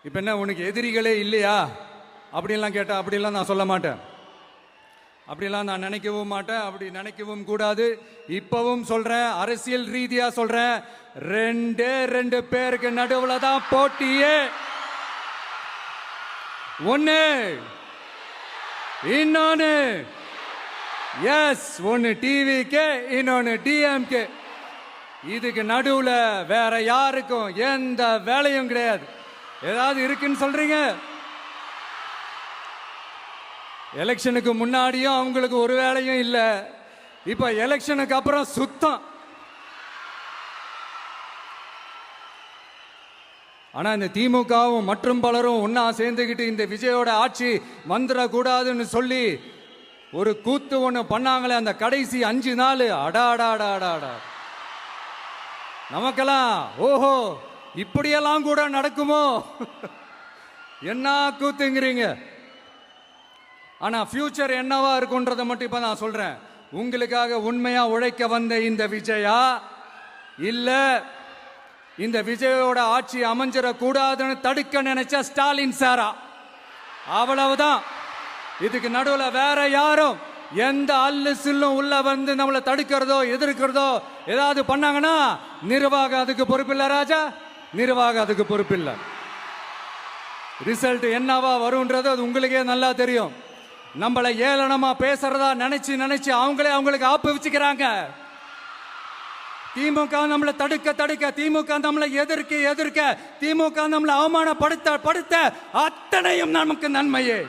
இப்போ என்ன உனக்கு எதிரிகளே இல்லையா அப்படின்லாம் கேட்டா அப்படிலாம் நான் சொல்ல மாட்டேன். அப்படிலாம் நான் நினைக்கவும் மாட்டேன். அப்படி நினைக்கவும் கூடாது. இப்பவும் சொல்றேன், அரசியல் ரீதியா சொல்றேன், ரெண்டு பேருக்கு நடுவுல தான் போட்டியே. ஒன்னு இன்னொன்னு எஸ், ஒன்னு டிவிக்கு, இன்னொன்னு டிஎம்கே. இதுக்கு நடுவுல வேற யாருக்கும் எந்த வேலையும் கிடையாது. ஏதாவது இருக்குன்னு சொல்றீங்க? எலெக்ஷனுக்கு முன்னாடியும் அவங்களுக்கு ஒரு வேலையும் இல்ல. இப்ப எலெக்ஷனுக்கு அப்புறம் சுத்தம். ஆனா இந்த திமுகவும் மற்றும் பலரும் ஒன்னா சேர்ந்துகிட்டு இந்த விஜயோட ஆட்சி வந்துடக்கூடாதுன்னு சொல்லி ஒரு கூத்து ஒண்ணு பண்ணாங்களே, அந்த கடைசி 5 நாள் அடாடாடாடாடா, நமக்கெல்லாம் ஓஹோ இப்படியெல்லாம் கூட நடக்குமோ என்ன கூத்துங்கிறீங்க. ஆனா ஃபியூச்சர் என்னவா இருக்குன்றதை மட்டும் இப்ப நான் சொல்றேன். உங்களுக்காக உண்மையா உழைக்க வந்த இந்த விஜயா, இல்ல இந்த விஜயோட ஆட்சி அமைஞ்சிட கூடாதுன்னு தடுக்க நினைச்ச ஸ்டாலின் சாரா, அவ்வளவுதான். இதுக்கு நடுவுல வேற யாரும் எந்த அல்லு சில்லும் உள்ள வந்து நம்மளை தடுக்கிறதோ எதிர்க்கிறதோ ஏதாவது பண்ணாங்கன்னா நிர்வாகம் அதுக்கு பொறுப்பில்லை ராஜா, நிர்வாகம் அதுக்கு பொறுப்பில்லை. ரிசல்ட் என்னவா வரும்ன்றது அது உங்களுக்கே நல்லா தெரியும். நம்மளை ஏளனமா பேசுறதா நினைச்சு அவங்களுக்கு ஆப்பு வச்சுக்கிறாங்க. திமுக நம்மளை தடுக்க, திமுக நம்மளை எதிர்க்க, திமுக நம்மளை அவமானப்படுத்த அத்தனையும் நமக்கு நன்மையே.